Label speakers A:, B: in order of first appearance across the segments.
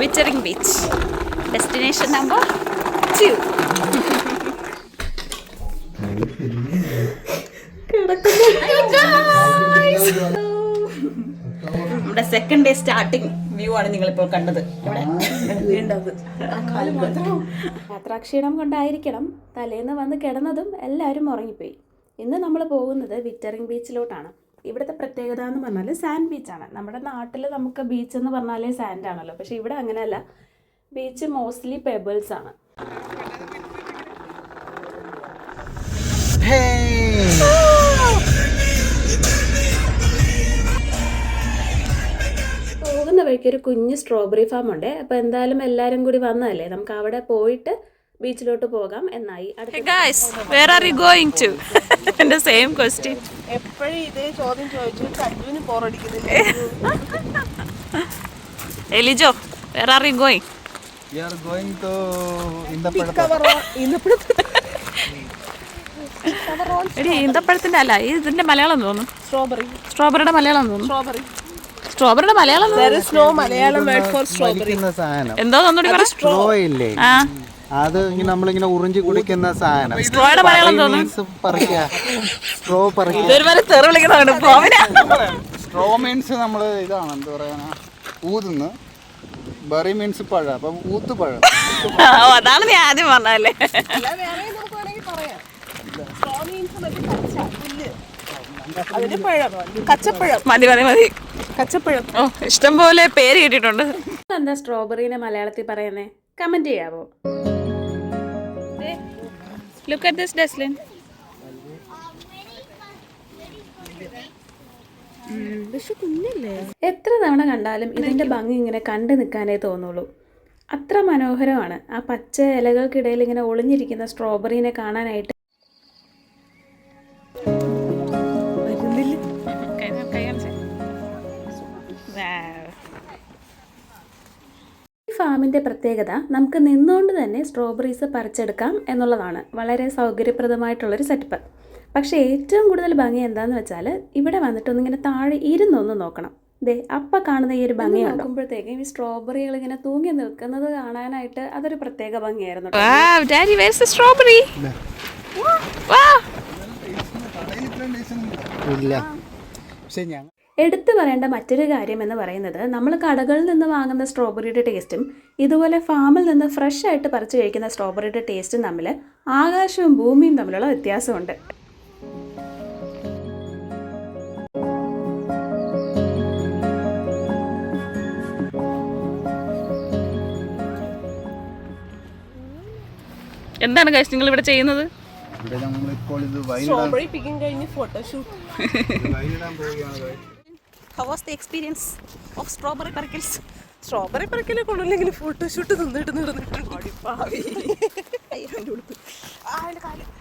A: വിറ്ററിംഗ് beach destination number 2. നമ്മുടെ second day starting view ആണ് നിങ്ങളിപ്പോൾ കണ്ടത്.
B: യാത്രാക്ഷീണം കൊണ്ടായിരിക്കണം തലേന്ന് വന്ന് കിടന്നതും എല്ലാവരും ഉറങ്ങിപ്പോയി. ഇന്ന് നമ്മൾ പോകുന്നത് വിറ്ററിംഗ് ബീച്ചിലോട്ടാണ്. ഇവിടുത്തെ പ്രത്യേകത എന്ന് പറഞ്ഞാൽ സാൻഡ് ബീച്ചാണ്. നമ്മുടെ നാട്ടിൽ നമുക്ക് ബീച്ച് എന്ന് പറഞ്ഞാലേ സാൻഡ് ആണല്ലോ, പക്ഷേ ഇവിടെ അങ്ങനെയല്ല. ബീച്ച് മോസ്റ്റ്ലി പെബിൾസ് ആണ്. പോകുന്ന വഴിക്ക് ഒരു കുഞ്ഞ് സ്ട്രോബെറി ഫാം ഉണ്ട്. അപ്പോൾ എന്തായാലും എല്ലാവരും കൂടി വന്നതല്ലേ, നമുക്ക് അവിടെ പോയിട്ട് ബീച്ചിലോട്ട് പോകാം എന്നായി.
A: Guys, where are you going to? The same question.
C: എപ്പോഴും ഇതേ ചോദ്യം ചോദിച്ചു ചഞ്ചുവിന് പോറടിക്കുന്നില്ല.
A: Elijo, where are you going?
D: We are going to
A: എടി ഈന്തപ്പഴത്തിന്റെ അല്ല, ഇതിന്റെ മലയാളം തോന്നുന്നു. സ്ട്രോബെറിയുടെ മലയാളം തോന്നുന്നു. സ്ട്രോബെറിയുടെ Malayalam
C: Malayalam word for strawberry
A: എന്തോ തോന്നുന്നു പറ.
D: സ്ട്രോ ഇല്ലേ, അത് നമ്മളിങ്ങനെ ഉറിഞ്ചി കുടിക്കുന്ന സാധനം.
A: സ്ട്രോയുടെ മലയാളം തോന്നുന്നു.
D: സ്ട്രോ സ്ട്രോ മീൻസ് നമ്മള് ഇതാണ് എന്താ പറയാ, ഊതുന്നു. ബറി മീൻസ് പഴം, അപ്പം ഊത്തുപഴം.
A: അതാണ് നീ ആദ്യം പറഞ്ഞല്ലേ. മതി മതി മതി. കച്ചപ്പഴം. ഓ, ഇഷ്ടം പോലെ പേര് കേട്ടിട്ടുണ്ട്.
B: എന്താ സ്ട്രോബെറിനെ മലയാളത്തിൽ പറയുന്നേ? കമന്റ് ചെയ്യാവോ?
A: Look at this dazzling.
B: എത്ര തവണ കണ്ടാലും ഇതിന്റെ ഭംഗി ഇങ്ങനെ കണ്ടു നിൽക്കാനേ തോന്നുള്ളൂ. അത്ര മനോഹരമാണ്. ആ പച്ച ഇലകൾക്കിടയിൽ ഇങ്ങനെ ഒളിഞ്ഞിരിക്കുന്ന സ്ട്രോബെറിനെ കാണാനായിട്ട്. ഈ ഫാമിന്റെ പ്രത്യേകത നമുക്ക് നിന്നുകൊണ്ട് തന്നെ സ്ട്രോബെറീസ് പറിച്ചെടുക്കാം എന്നുള്ളതാണ്. വളരെ സൗകര്യപ്രദമായിട്ടുള്ളൊരു സെറ്റപ്പ്. പക്ഷേ ഏറ്റവും കൂടുതൽ ഭംഗി എന്താണെന്ന് വെച്ചാൽ ഇവിടെ വന്നിട്ടൊന്നിങ്ങനെ താഴെ ഇരുന്നൊന്ന് നോക്കണം. ദേ അപ്പം കാണുന്ന ഈ ഒരു ഭംഗി നോക്കുമ്പോഴത്തേക്കും ഈ സ്ട്രോബെറികൾ ഇങ്ങനെ തൂങ്ങി നിൽക്കുന്നത് കാണാനായിട്ട് അതൊരു പ്രത്യേക ഭംഗിയായിരുന്നു. എടുത്തു പറയേണ്ട മറ്റൊരു കാര്യം എന്ന് പറയുന്നത്, നമ്മൾ കടകളിൽ നിന്ന് വാങ്ങുന്ന സ്ട്രോബെറിയുടെ ടേസ്റ്റും ഇതുപോലെ ഫാമിൽ നിന്ന് ഫ്രഷ് ആയിട്ട് പറിച്ച് കഴിക്കുന്ന സ്ട്രോബെറിയുടെ ടേസ്റ്റും തമ്മിൽ ആകാശവും ഭൂമിയും തമ്മിലുള്ള വ്യത്യാസമുണ്ട്.
A: എന്താണ് ഗൈസ് നിങ്ങൾ ഇവിടെ ചെയ്യുന്നത്?
C: സ്ട്രോബെറി പിക്കിംഗ് കഴിഞ്ഞ് photoshoot.
A: How was the experience of strawberry parkils?
C: Strawberry പറിക്കലെ കൊള്ളില്ലെങ്കിൽ ഫോട്ടോഷൂട്ട് നടന്നിട്ടുണ്ട്.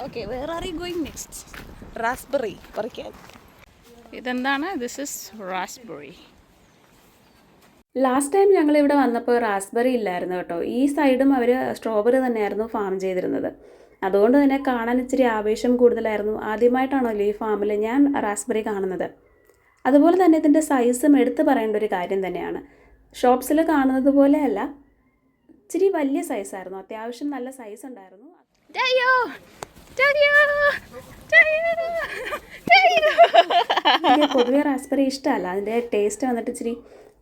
A: Okay, where are you going next?
C: Raspberry പറിക്കാൻ.
A: ഇതെന്താണ്? This is raspberry.
B: Last time ഞങ്ങൾ ഇവിടെ വന്നപ്പോൾ റാസ്ബെറി ഇല്ലായിരുന്നു കേട്ടോ. ഈ സൈഡും അവർ സ്ട്രോബെറി തന്നെയായിരുന്നു ഫാം ചെയ്തിരുന്നത്. അതുകൊണ്ട് തന്നെ കാണാൻ ഇച്ചിരി ആവേശം കൂടുതലായിരുന്നു. ആദ്യമായിട്ടാണല്ലോ ഈ ഫാമിൽ ഞാൻ റാസ്ബെറി കാണുന്നത്. അതുപോലെ തന്നെ ഇതിൻ്റെ സൈസും എടുത്ത് പറയേണ്ട ഒരു കാര്യം തന്നെയാണ്. ഷോപ്സിൽ കാണുന്നത് പോലെയല്ല, ഇച്ചിരി വലിയ സൈസായിരുന്നു. അത്യാവശ്യം നല്ല സൈസ് ഉണ്ടായിരുന്നു. പൊതുവെ റാസ്ബെറി ഇഷ്ടമല്ല. അതിൻ്റെ ടേസ്റ്റ് വന്നിട്ട് ഇച്ചിരി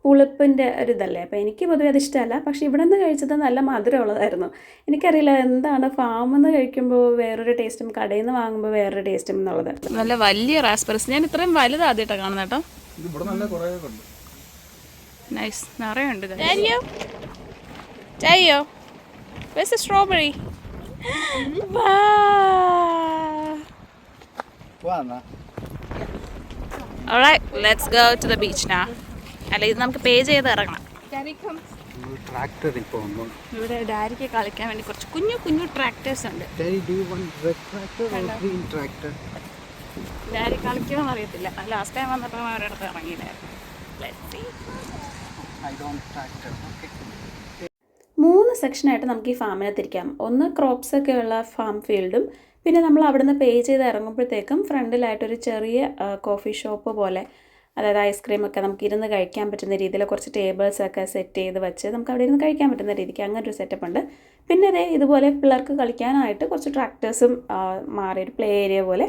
B: പുളിപ്പിൻ്റെ ഒരു ഇതല്ലേ, അപ്പോൾ എനിക്ക് പൊതുവെ അത് ഇഷ്ടമല്ല. പക്ഷേ ഇവിടെ നിന്ന് കഴിച്ചത് നല്ല മധുരമുള്ളതായിരുന്നു. എനിക്കറിയില്ല എന്താണ് ഫാമിൽ നിന്ന് കഴിക്കുമ്പോൾ വേറൊരു ടേസ്റ്റും കടയിൽ നിന്ന് വാങ്ങുമ്പോൾ വേറൊരു ടേസ്റ്റും എന്നുള്ളത്.
A: നല്ല വലിയ റാസ്ബെറീസ് ഞാൻ ഇത്രയും വലുത് ആദ്യമായിട്ടാണ് കാണുന്നത് കേട്ടോ. നൈസ്, നിറയെ ഉണ്ട്. Where's the strawberry? Alright, let's go to the beach now. അല്ല, ഇത് നമുക്ക് പേ ചെയ്ത് ഇറങ്ങണം. ഇവിടെ ഡാരിക്ക് കളിക്കാൻ വേണ്ടി കുറച്ച് കുഞ്ഞു കുഞ്ഞു ട്രാക്ടേഴ്സ് ഉണ്ട്. ഡാരി കളിക്കുമെന്ന് അറിയത്തില്ല. ലാസ്റ്റ് ടൈം വന്നപ്പോൾ അവരടുത്ത് ഇറങ്ങിയില്ലായിരുന്നു.
B: 3 സെക്ഷനായിട്ട് നമുക്ക് ഈ ഫാമിനെ തിരിക്കാം. ഒന്ന് ക്രോപ്സ് ഒക്കെ ഉള്ള ഫാം ഫീൽഡും, പിന്നെ നമ്മൾ അവിടെ നിന്ന് പേ ചെയ്ത് ഇറങ്ങുമ്പോഴത്തേക്കും ഫ്രണ്ടിലായിട്ടൊരു ചെറിയ കോഫി ഷോപ്പ് പോലെ അതായത് ഐസ്ക്രീമൊക്കെ നമുക്ക് ഇരുന്ന് കഴിക്കാൻ പറ്റുന്ന രീതിയിൽ കുറച്ച് ടേബിൾസൊക്കെ സെറ്റ് ചെയ്ത് വെച്ച് നമുക്ക് അവിടെ ഇരുന്ന് കഴിക്കാൻ പറ്റുന്ന രീതിക്ക് അങ്ങനെ ഒരു സെറ്റപ്പ് ഉണ്ട്. പിന്നെ അതേ ഇതുപോലെ പിള്ളേർക്ക് കളിക്കാനായിട്ട് കുറച്ച് ട്രാക്ടേഴ്സും മാറി ഒരു പ്ലേ ഏരിയ പോലെ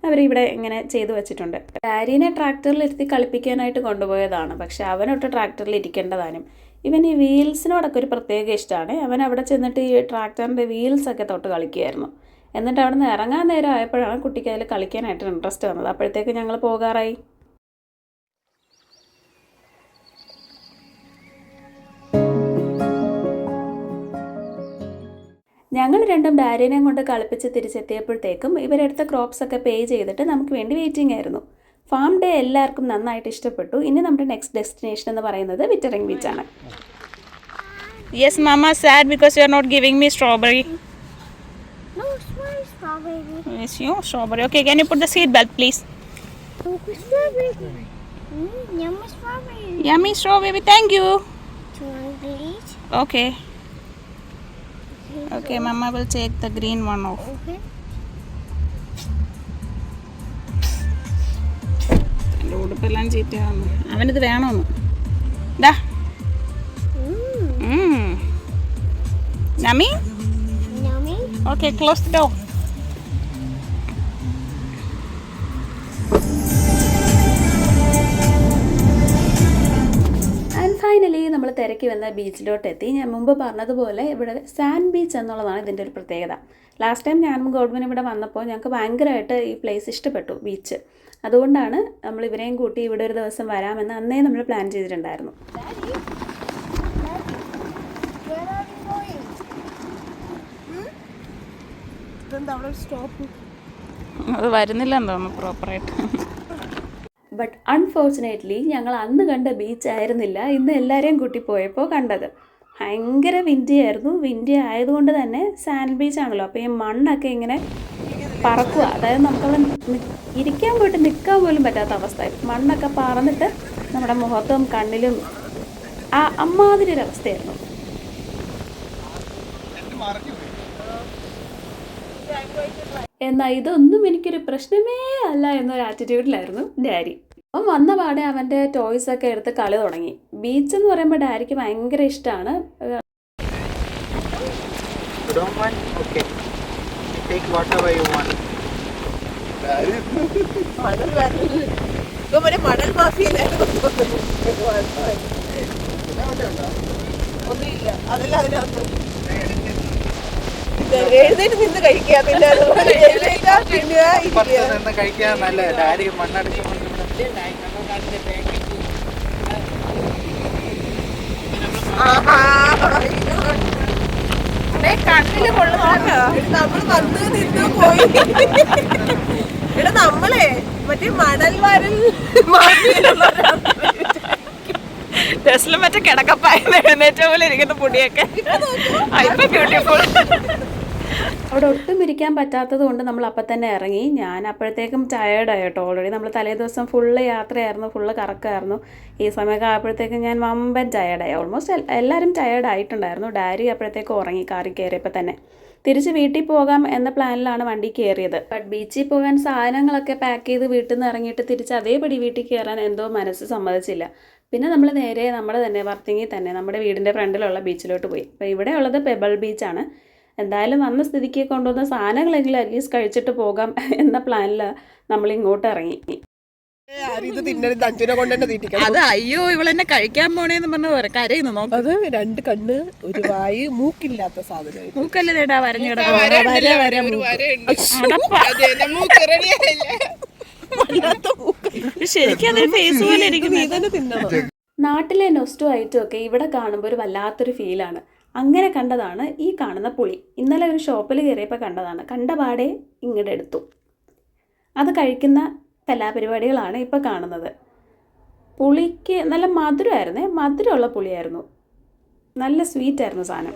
B: അവരിവിടെ ഇങ്ങനെ ചെയ്തു വെച്ചിട്ടുണ്ട്. ഡാരിനെ ട്രാക്ടറിലിരുത്തി കളിപ്പിക്കാനായിട്ട് കൊണ്ടുപോയതാണ്, പക്ഷെ അവനൊട്ട് ട്രാക്ടറിൽ ഇരിക്കേണ്ടതാനും. ഇവൻ ഈ വീൽസിനോടൊക്കെ ഒരു പ്രത്യേക ഇഷ്ടമാണ്. അവൻ അവിടെ ചെന്നിട്ട് ഈ ട്രാക്ടറിൻ്റെ വീൽസൊക്കെ തൊട്ട് കളിക്കുമായിരുന്നു. എന്നിട്ട് അവിടെ നിന്ന് ഇറങ്ങാൻ നേരം ആയപ്പോഴാണ് കുട്ടിക്ക് അതിൽ കളിക്കാനായിട്ട് ഇൻട്രസ്റ്റ് വന്നത്. അപ്പോഴത്തേക്ക് ഞങ്ങൾ പോകാറായി. ഞങ്ങൾ രണ്ടും ഡാരിനെയും കൊണ്ട് കളിപ്പിച്ച് തിരിച്ചെത്തിയപ്പോഴത്തേക്കും ഇവരെടുത്ത ക്രോപ്സൊക്കെ പേ ചെയ്തിട്ട് നമുക്ക് വേണ്ടി വെയിറ്റിംഗ് ആയിരുന്നു. ഫാം ഡേ എല്ലാവർക്കും നന്നായിട്ട് ഇഷ്ടപ്പെട്ടു. ഇനി നമ്മുടെ നെക്സ്റ്റ് ഡെസ്റ്റിനേഷൻ എന്ന് പറയുന്നത് വിറ്ററിംഗ് ബീച്ചാണ്.
A: Yes, Mama sad because you are not giving me strawberry.
E: No, small strawberry.
A: Yes, you strawberry. Okay, can you put the seat belt, please?
E: Strawberry. Yummy strawberry.
A: Yummy strawberry. Thank you.
E: Do you want to eat?
A: Okay. Okay, Mama will take the green one off.
E: Okay.
A: എൻ്റെ ഉടുപ്പെല്ലാം ചീത്തയാവുന്നു. അവനിത് വേണമെന്ന്. ഡാ. Yummy?
E: Yummy.
A: Okay, close the door.
B: And finally നമ്മൾ തിരക്കി വന്ന ബീച്ചിലോട്ട് എത്തി. ഞാൻ മുമ്പ് പറഞ്ഞതുപോലെ ഇവിടെ സാൻഡ് ബീച്ച് എന്നുള്ളതാണ് ഇതിൻ്റെ ഒരു പ്രത്യേകത. ലാസ്റ്റ് ടൈം ഞാനും ഗോഡ്വിനും ഇവിടെ വന്നപ്പോൾ ഞങ്ങൾക്ക് ഭയങ്കരമായിട്ട് ഈ പ്ലേസ് ഇഷ്ടപ്പെട്ടു, ബീച്ച്. അതുകൊണ്ടാണ് നമ്മൾ ഇവരെയും കൂട്ടി ഇവിടെ ഒരു ദിവസം വരാമെന്ന് അന്നേ നമ്മൾ പ്ലാൻ ചെയ്തിട്ടുണ്ടായിരുന്നു.
E: Where are we going?
C: ഇതെന്താ അവിടെ ഒരു സ്റ്റോപ്പ്?
A: അത് വരുന്നില്ലെന്ന് തോന്നുന്നു പ്രോപ്പറായിട്ട്.
B: ബട്ട് അൺഫോർച്ചുനേറ്റ്ലി ഞങ്ങൾ അന്ന് കണ്ട ബീച്ച് ആയിരുന്നില്ല ഇന്ന് എല്ലാവരെയും കൂട്ടി പോയപ്പോൾ കണ്ടത്. ഭയങ്കര വിൻഡി ആയിരുന്നു. വിൻഡി ആയതുകൊണ്ട് തന്നെ സാൻഡ് ബീച്ച് ആണല്ലോ, അപ്പോൾ ഈ മണ്ണൊക്കെ ഇങ്ങനെ പറക്കുക. അതായത് നമുക്കവിടെ ഇരിക്കാൻ പോയിട്ട് നിൽക്കാൻ പോലും പറ്റാത്ത അവസ്ഥ. മണ്ണൊക്കെ പറന്നിട്ട് നമ്മുടെ മുഖത്തും കണ്ണിലും അമ്മാതിരി ഒരു അവസ്ഥയായിരുന്നു. എന്നാൽ ഇതൊന്നും എനിക്കൊരു പ്രശ്നമേ അല്ല എന്നൊരു ആറ്റിറ്റ്യൂഡിലായിരുന്നു ഡാരി. അപ്പം വന്ന പാടെ അവൻ്റെ ടോയ്സൊക്കെ എടുത്ത് കളി തുടങ്ങി. ബീച്ച് എന്ന് പറയുമ്പോൾ ഡാരിക്ക് ഭയങ്കര ഇഷ്ടമാണ്.
C: മണൽ മാഫിയയിലായിരുന്നു. ഒന്നുമില്ല, അതല്ല അതിനകത്ത് എഴുന്നേറ്റ് നിന്ന് കഴിക്കുക. പിന്നെ
D: കഴിക്കാൻ നല്ല ഡാരി മണ്ണടിച്ച്
C: കണ്ണില് കൊള്ളുന്ന നമ്മൾ വന്ന് നിന്ന് പോയി. ഇവിടെ നമ്മളെ മറ്റേ മണൽ വരൽ
A: ടെസ്റ്റിലും മറ്റേ കിടക്കപ്പായെന്ന് എഴുന്നേറ്റ പോലെ ഇരിക്കുന്ന പൊടിയൊക്കെ ബ്യൂട്ടിഫുൾ.
B: അവിടെ ഒട്ടും ഇരിക്കാൻ പറ്റാത്തത് കൊണ്ട് നമ്മൾ അപ്പം തന്നെ ഇറങ്ങി. ഞാൻ അപ്പോഴത്തേക്കും ടയേർഡായി കേട്ടോ. ഓൾറെഡി നമ്മൾ തലേ ദിവസം ഫുള്ള് യാത്രയായിരുന്നു, ഫുള്ള് കറക്കമായിരുന്നു. ഈ സമയമൊക്കെ ആയപ്പോഴത്തേക്കും ഞാൻ വമ്പൻ ടയേർഡായി. ഓൾമോസ്റ്റ് എല്ലാവരും ടയേർഡായിട്ടുണ്ടായിരുന്നു. ഡാരി അപ്പോഴത്തേക്കും ഉറങ്ങി കാറിൽ കയറിയപ്പോൾ തന്നെ. തിരിച്ച് വീട്ടിൽ പോകാം എന്ന പ്ലാനിലാണ് വണ്ടി കയറിയത്. ബട്ട് ബീച്ചിൽ പോകാൻ സാധനങ്ങളൊക്കെ പാക്ക് ചെയ്ത് വീട്ടിൽ നിന്ന് ഇറങ്ങിയിട്ട് തിരിച്ച് അതേപടി വീട്ടിൽ കയറാൻ എന്തോ മനസ്സ് സമ്മതിച്ചില്ല. പിന്നെ നമ്മൾ നേരെ നമ്മുടെ തന്നെ വർത്തിങ്ങിൽ തന്നെ നമ്മുടെ വീടിൻ്റെ ഫ്രണ്ടിലുള്ള ബീച്ചിലോട്ട് പോയി. അപ്പോൾ ഇവിടെ ഉള്ളത് പെബിൾ ബീച്ചാണ്. എന്തായാലും വന്ന സ്ഥിതിക്ക് കൊണ്ടുവന്ന സാധനങ്ങളെങ്കിലും അറ്റ്ലീസ്റ്റ് കഴിച്ചിട്ട് പോകാം എന്ന പ്ലാനിൽ നമ്മൾ ഇങ്ങോട്ട് ഇറങ്ങി.
A: അത് അയ്യോ ഇവളെന്നെ കഴിക്കാൻ പോണേന്ന് പറഞ്ഞ കരയുന്നു നോക്ക്.
C: അത് രണ്ട് കണ്ണ്, ഒരു വായി, മൂക്കില്ലാത്ത സാധനം.
A: മൂക്കല്ലേ നേടാ വരഞ്ഞു ശരിക്കും അതൊരു ഫേസ് പോലെ ഇരിക്കുന്നു.
B: നാട്ടിലെ നൊസ്റ്റോ ഐറ്റം ഒക്കെ ഇവിടെ കാണുമ്പോൾ ഒരു വല്ലാത്തൊരു ഫീലാണ്. അങ്ങനെ കണ്ടതാണ് ഈ കാണുന്ന പുളി. ഇന്നലെ ഒരു ഷോപ്പിൽ കയറിയപ്പോൾ കണ്ടതാണ്. കണ്ട പാടെ ഇങ്ങോട്ട് എടുത്തു. അത് കഴിക്കുന്ന കലാപരിപാടികളാണ് ഇപ്പോൾ കാണുന്നത്. പുളിക്ക് നല്ല മധുരമായിരുന്നേ, മധുരമുള്ള പുളിയായിരുന്നു. നല്ല സ്വീറ്റ് ആയിരുന്നു സാധനം.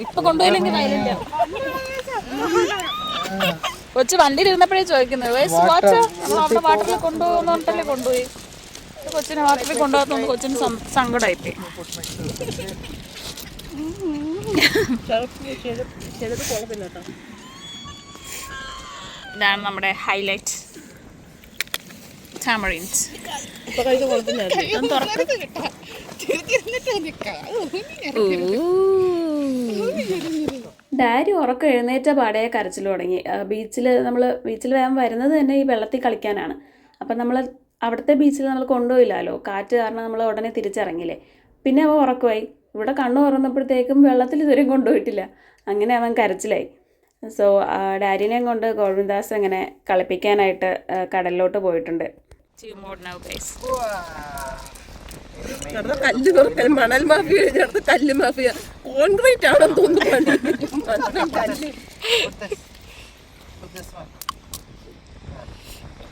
A: ഇപ്പൊ കൊണ്ടുപോയില്ലെങ്കിൽ കൊച്ചു വണ്ടിയിൽ ഇരുന്നപ്പോഴേ ചോദിക്കുന്നത് നമ്മുടെ വാട്ടറിൽ കൊണ്ടുപോകുന്നോണ്ടല്ലേ കൊണ്ടുപോയി. കൊച്ചിനെ വാട്ടറിൽ കൊണ്ടുപോകുന്നോണ്ട് കൊച്ചിന് സങ്കടമായിപ്പോയി.
C: ചെറുത് കുഴപ്പമില്ല കേട്ടോ.
A: ഇതാണ് നമ്മുടെ ഹൈലൈറ്റ് ടാമറിൻസ്.
C: ഇപ്പൊ കഴിച്ച കുളത്തിന്റെ
B: ഡാഡി ഉറക്കം എഴുന്നേറ്റ പാടെ കരച്ചിൽ തുടങ്ങി. ബീച്ചിൽ വേഗം വരുന്നത് തന്നെ ഈ വെള്ളത്തിൽ കളിക്കാനാണ്. അപ്പം നമ്മൾ അവിടുത്തെ ബീച്ചിൽ നമ്മൾ കൊണ്ടുപോയില്ലല്ലോ, കാറ്റ് കാരണം നമ്മൾ ഉടനെ തിരിച്ചിറങ്ങില്ലേ. പിന്നെ അവൻ ഉറക്കമായി. ഇവിടെ കണ്ണു തുറന്നപ്പോഴത്തേക്കും വെള്ളത്തിൽ ഇതുവരെയും കൊണ്ടുപോയിട്ടില്ല. അങ്ങനെ അവൻ കരച്ചിലായി. സോ ഡാഡിനെയും കൊണ്ട് ഗോവിന്ദാസ് അങ്ങനെ കളിപ്പിക്കാനായിട്ട് കടലിലോട്ട് പോയിട്ടുണ്ട്.
C: കല്ല് തുറക്കൽ, മണൽ മാഫിയ, കല്ല് മാഫിയ, കോൺക്രീറ്റ് ആണെന്ന് തോന്നുന്നു.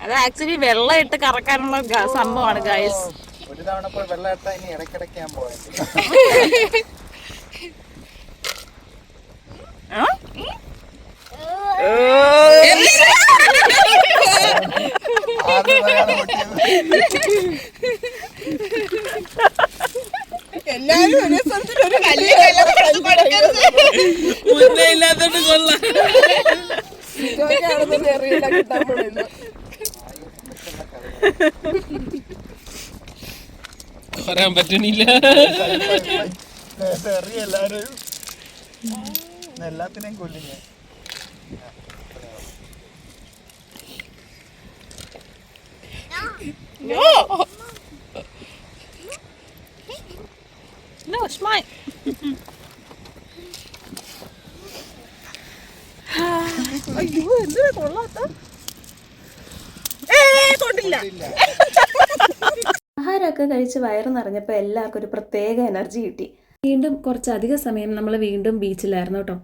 A: അത് ആക്ച്വലി വെള്ളം ഇട്ട് കറക്കാനുള്ള സംഭവമാണ് ഗൈസ്.
D: ഒരു തവണ പോയി വെള്ളം ഇട്ടാ ഇനി ഇടയ്ക്കിടയ്ക്ക് ഞാൻ പോയത്.
C: എല്ലാരും ഒരേ സ്ഥലത്തിൽ ഒരു കല്ല്
A: ഇല്ലാത്തോണ്ട് കൊള്ളാം.
C: അറിയില്ല കിട്ടാൻ പോണെന്ന്.
F: പറയാൻ പറ്റണില്ല.
D: എല്ലാരും എല്ലാത്തിനെയും കൊല്ലില്ല.
A: No, it's mine.
C: അയ്യോ എന്തിനാ കൊള്ളാത്ത? കൊണ്ടില്ല.
B: ആഹാരമൊക്കെ കഴിച്ച് വയറ് നിറഞ്ഞപ്പോൾ എല്ലാവർക്കും ഒരു പ്രത്യേക എനർജി കിട്ടി. വീണ്ടും കുറച്ചധികം സമയം നമ്മൾ വീണ്ടും ബീച്ചിലായിരുന്നു കേട്ടോ.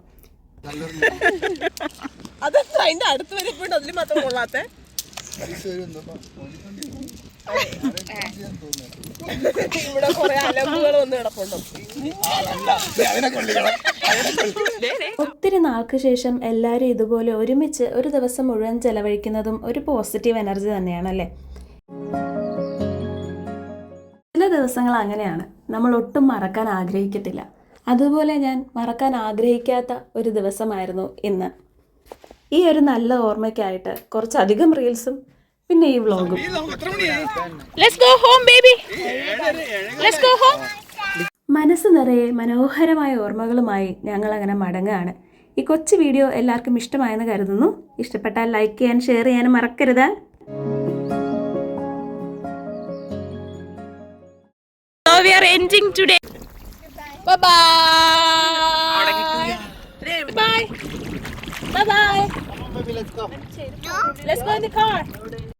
C: അതെന്താ അതിന്റെ അടുത്ത് വരുമ്പോഴും അതിൽ മാത്രം കൊള്ളാത്ത? ഇവിടെ കുറെ അലമ്പുകൾ വന്ന് കിടപ്പുണ്ടോ?
B: ഒത്തിരി നാൾക്ക് ശേഷം എല്ലാവരും ഇതുപോലെ ഒരുമിച്ച് ഒരു ദിവസം മുഴുവൻ ചെലവഴിക്കുന്നതും ഒരു പോസിറ്റീവ് എനർജി തന്നെയാണല്ലേ. ചില ദിവസങ്ങൾ അങ്ങനെയാണ്, നമ്മൾ ഒട്ടും മറക്കാൻ ആഗ്രഹിക്കത്തില്ല. അതുപോലെ ഞാൻ മറക്കാൻ ആഗ്രഹിക്കാത്ത ഒരു ദിവസമായിരുന്നു ഇന്ന്. ഈ ഒരു നല്ല ഓർമ്മയ്ക്കായിട്ട് കുറച്ചധികം റീൽസും പിന്നെ ഈ വ്ളോഗും.
A: Let's go home, baby. Let's go home.
B: മനസ്സ് നിറയെ മനോഹരമായ ഓർമ്മകളുമായി ഞങ്ങൾ അങ്ങനെ മടങ്ങുകയാണ്. ഈ കൊച്ചു വീഡിയോ എല്ലാവർക്കും ഇഷ്ടമായെന്ന് കരുതുന്നു. ഇഷ്ടപ്പെട്ടാൽ ലൈക്ക് ചെയ്യാൻ, ഷെയർ ചെയ്യാനും മറക്കരുത്.
A: So we are ending today. Bye bye. Bye. Bye bye.
D: Let's go.
A: Let's go in the car.